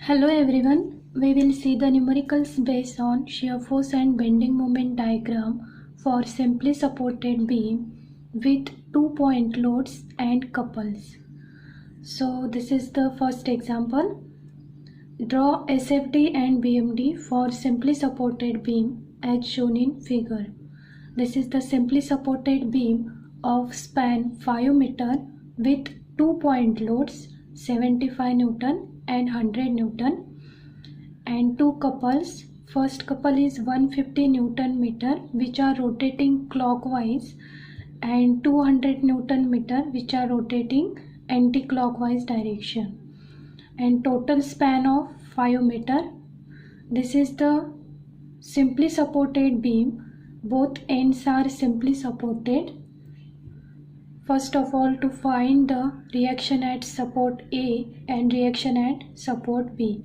Hello everyone, we will see the numericals based on shear force and bending moment diagram for simply supported beam with 2-point loads and couples. So this is the first example. Draw SFD and BMD for simply supported beam as shown in figure. This is the simply supported beam of span 5 meter with 2-point loads 75 Newton and 100 Newton and two couples. First couple is 150 Newton meter which are rotating clockwise and 200 Newton meter which are rotating anti-clockwise direction, and total span of 5 meter. This is the simply supported beam. Both ends are simply supported. First of all, to find the reaction at support A and reaction at support B.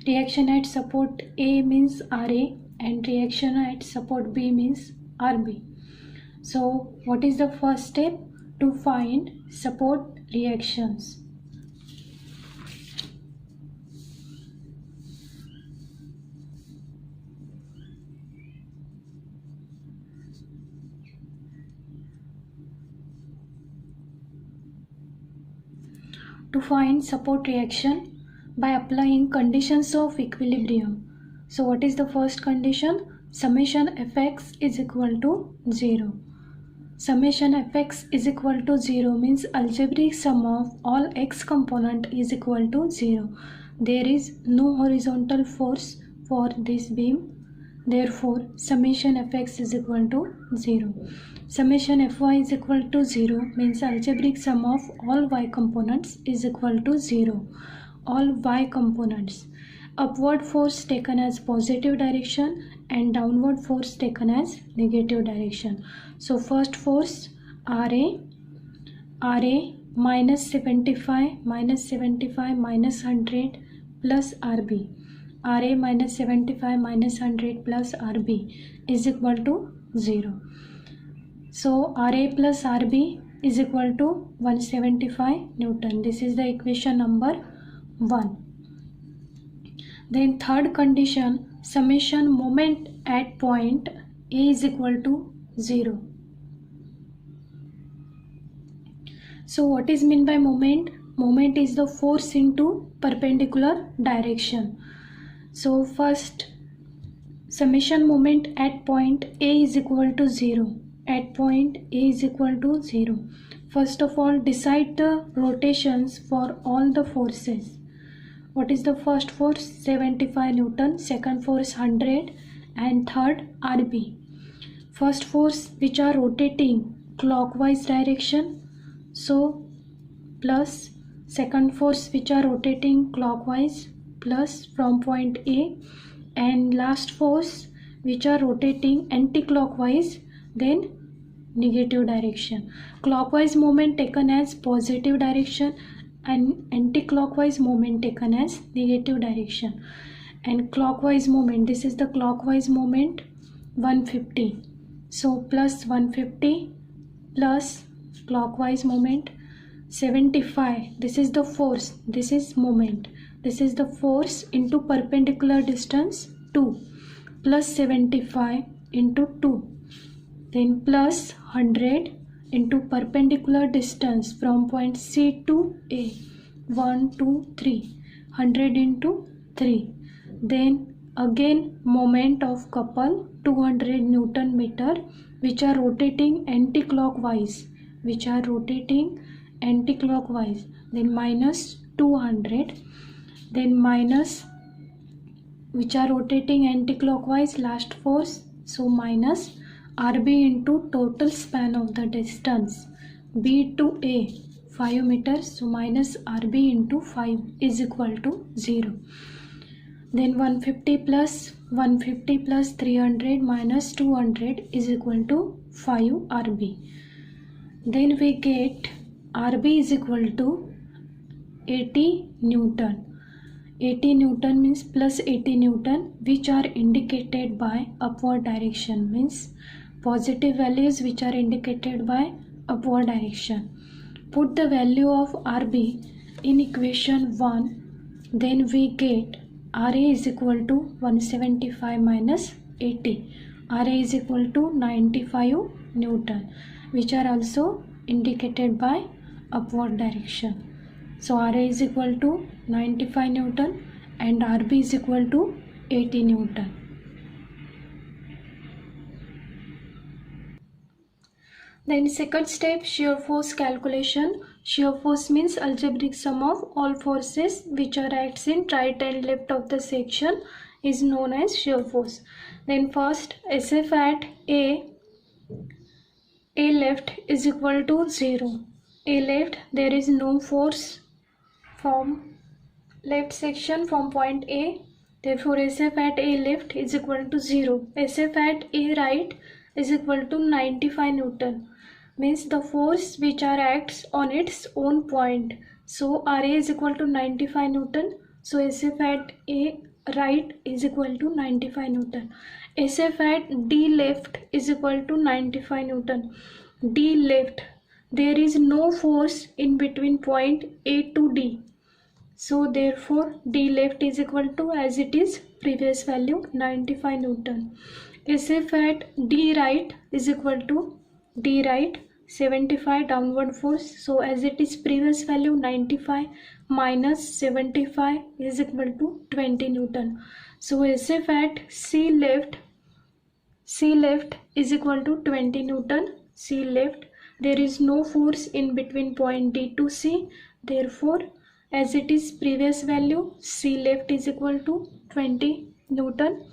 Reaction at support A means RA and reaction at support B means RB. So what is the first step? To find support reactions. To find support reaction by applying conditions of equilibrium. So what is the first condition? Summation fx is equal to 0. Summation fx is equal to 0 means algebraic sum of all x component is equal to 0. There is no horizontal force for this beam. Therefore, summation fx is equal to 0. Summation fy is equal to 0 means algebraic sum of all y components is equal to 0. All y components. Upward force taken as positive direction and downward force taken as negative direction. So first force RA minus 75 minus 100 plus RB. RA minus 75 minus 100 plus RB is equal to 0. So RA plus RB is equal to 175 Newton. This is the equation number 1. Then third condition, summation moment at point A is equal to 0. So what is meant by moment? Moment is the force into perpendicular direction. So first, summation moment at point A is equal to 0. At point A is equal to 0. First of all, decide the rotations for all the forces. What is the first force? 75 Newton, second force 100 and third RB. First force which are rotating clockwise direction, so plus second force which are rotating clockwise plus from point A, and last force which are rotating anti-clockwise then negative direction. Clockwise moment taken as positive direction and anti-clockwise moment taken as negative direction. And clockwise moment, this is the clockwise moment 150. So plus 150 plus clockwise moment 75. This is the force, this is moment. This is the force into perpendicular distance 2 plus 75 into 2. Then plus 100 into perpendicular distance from point C to A. 1, 2, 3. 100 into 3. Then again moment of couple 200 Newton meter which are rotating anti-clockwise. Then minus 200. Then minus which are rotating anti-clockwise, last force, so minus RB into total span of the distance B to A 5 meters, so minus RB into 5 is equal to 0. Then 150 plus 300 minus 200 is equal to 5 RB. Then we get RB is equal to 80 Newton. 80 Newton means plus 80 Newton which are indicated by upward direction, means positive values which are indicated by upward direction. Put the value of RB in equation 1, then we get RA is equal to 175 minus 80. RA is equal to 95 Newton, which are also indicated by upward direction. So RA is equal to 95 Newton and RB is equal to 80 Newton. Then second step, shear force calculation. Shear force means algebraic sum of all forces which are acts in right and left of the section is known as shear force. Then first, SF at A left is equal to 0. A left, there is no force from left section from point A. Therefore, SF at A left is equal to 0. SF at A right is equal to 95 Newton. Means the force which acts on its own point. So RA is equal to 95 Newton. So SF at A right is equal to 95 Newton. SF at D left is equal to 95 Newton. D left, there is no force in between point A to D. So therefore D left is equal to, as it is previous value, 95 Newton. SF at D right is equal to D right 75 downward force. So as it is previous value 95 minus 75 is equal to 20 Newton. So SF at C left is equal to 20 Newton. C left, there is no force in between point D to C. Therefore, as it is previous value, C left is equal to 20 Newton.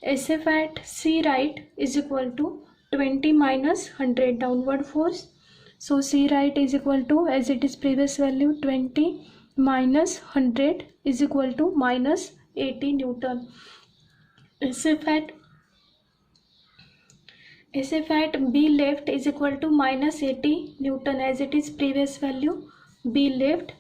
SF at C right is equal to 20 minus 100 downward force. So C right is equal to, as it is previous value, 20 minus 100 is equal to minus 80 Newton. SF at B left is equal to minus 80 Newton, as it is previous value. B left,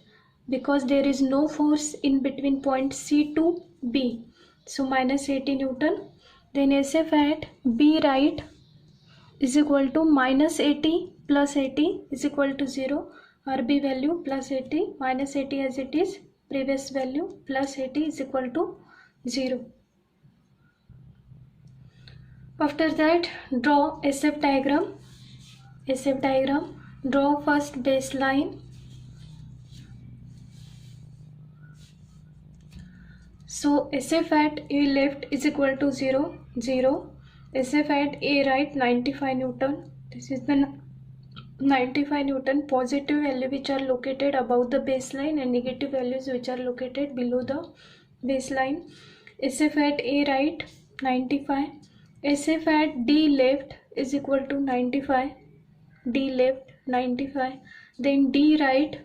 because there is no force in between point C to B. So minus 80 Newton. Then SF at B right is equal to minus 80 plus 80 is equal to 0. RB value plus 80 minus 80 as it is previous value plus 80 is equal to 0. After that, draw SF diagram. SF diagram. Draw first baseline. So SF at A left is equal to 0, 0. SF at A right 95 Newton. This is the 95 Newton positive value which are located above the baseline and negative values which are located below the baseline. SF at A right 95. SF at D left is equal to 95. D left 95. Then D right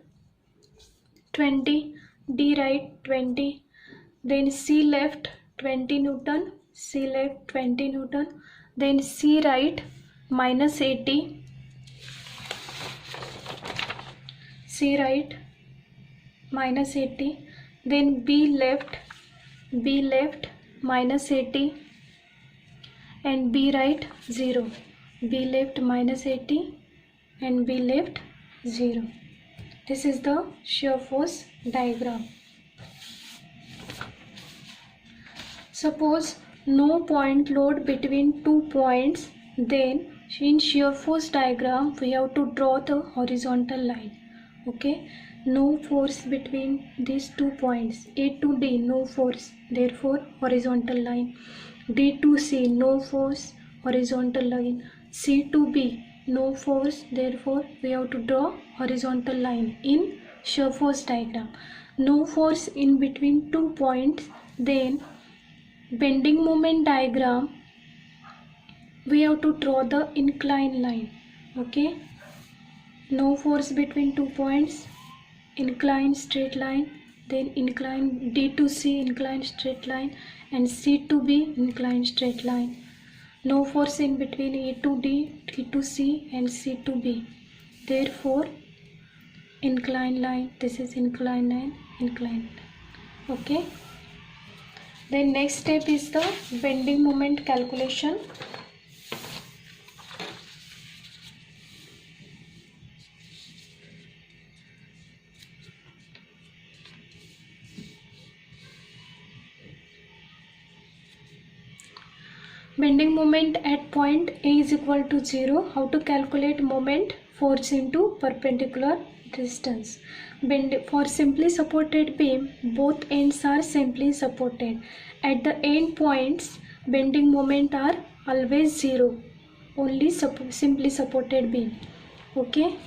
20. D right 20. Then C left 20 Newton. C left 20 Newton. Then C right minus 80. C right minus 80. Then B left minus 80. And B right 0. B left minus 80 and B left 0. This is the shear force diagram. Suppose no point load between 2 points, then in shear force diagram we have to draw the horizontal line. Okay, no force between these 2 points, A to D, no force, therefore horizontal line. D to C, no force, horizontal line. C to B, no force, therefore we have to draw horizontal line in shear force diagram. No force in between 2 points, then bending moment diagram we have to draw the inclined line. Okay, no force between 2 points, inclined straight line, then inclined D to C, inclined straight line, and C to B, inclined straight line. No force in between A to D, D to C, and C to B. Therefore, inclined line. This is inclined line, inclined line. Okay. Then next step is the bending moment calculation. Bending moment at point A is equal to 0. How to calculate moment? Force into perpendicular distance. For simply supported beam, both ends are simply supported. At the end points, bending moment are always 0. Only simply supported beam. Okay.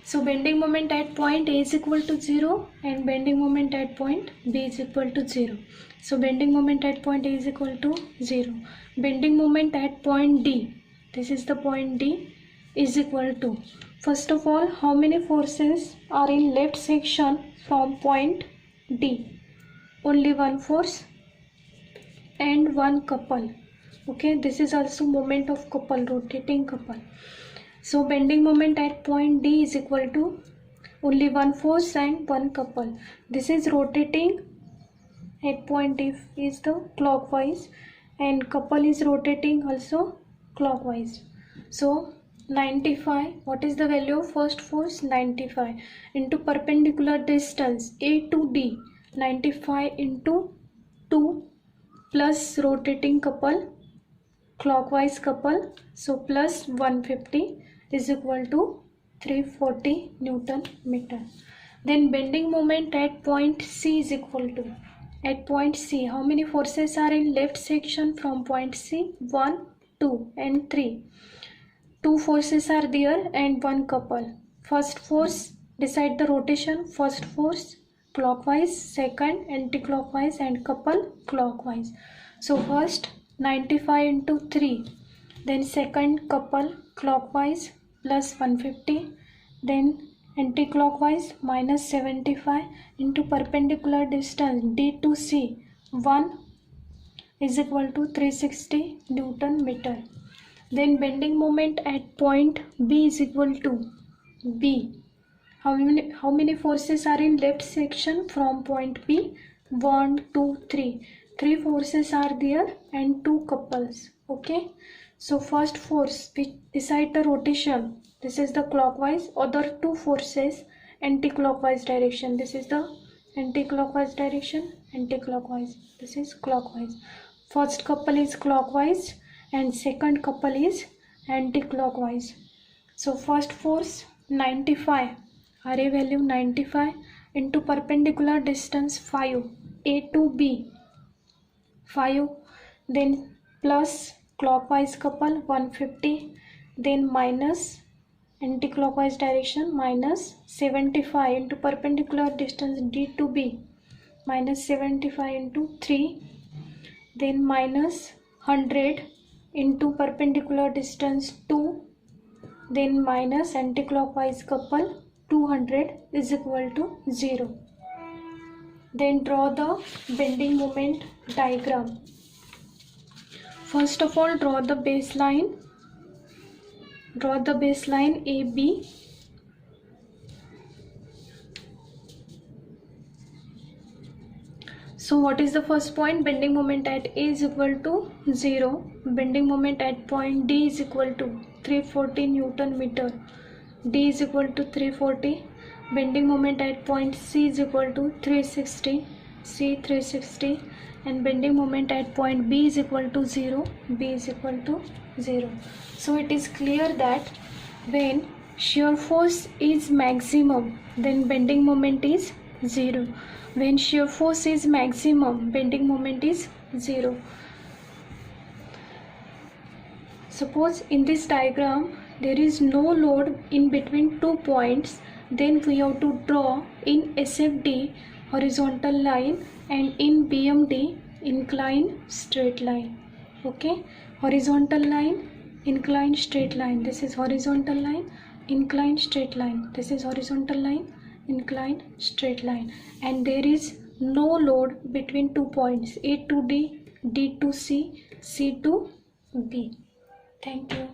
So bending moment at point A is equal to 0 and bending moment at point B is equal to 0. So bending moment at point A is equal to 0. Bending moment at point D, this is the point D, is equal to, first of all, how many forces are in left section from point D? Only one force and one couple. Okay, this is also moment of couple, rotating couple. So bending moment at point D is equal to only one force and one couple. This is rotating at point D is the clockwise and couple is rotating also clockwise. So 95, what is the value of first force? 95 into perpendicular distance A to D, 95 into 2 plus rotating couple, clockwise couple, so plus 150 is equal to 340 Newton meter. Then bending moment at point C is equal to, at point C, how many forces are in left section from point C? 1, 2 and 3. 2 forces are there and one couple. First force, decide the rotation. First force clockwise, second anti-clockwise and couple clockwise. So first 95 into 3, then second couple clockwise plus 150, then anti-clockwise minus 75 into perpendicular distance D to C, 1 is equal to 360 Newton meter. Then bending moment at point B is equal to B. How many forces are in left section from point B? 1, 2, 3. 3 forces are there and 2 couples. Okay. So first force, which decide the rotation. This is the clockwise. Other 2 forces anti-clockwise direction. This is the anti-clockwise direction. Anti-clockwise. This is clockwise. First couple is clockwise and second couple is anti-clockwise. So first force 95, RA value 95 into perpendicular distance 5, A to B 5, then plus clockwise couple 150, then minus anti-clockwise direction minus 75 into perpendicular distance D to B, minus 75 into 3, then minus 100 into perpendicular distance 2, then minus anti-clockwise couple 200 is equal to 0. Then draw the bending moment diagram. First of all, draw the baseline. Draw the baseline AB. So what is the first point? Bending moment at A is equal to 0. Bending moment at point D is equal to 340 Newton meter. D is equal to 340. Bending moment at point C is equal to 360. C 360. And bending moment at point B is equal to 0. B is equal to 0. So it is clear that when shear force is maximum, then bending moment is 0. When shear force is maximum, bending moment is 0. Suppose in this diagram there is no load in between 2 points, then we have to draw in SFD horizontal line and in BMD inclined straight line. Okay, horizontal line, inclined straight line. This is horizontal line, inclined straight line. This is horizontal line, inclined straight line, and there is no load between 2 points A to D, D to C, C to B. Thank you.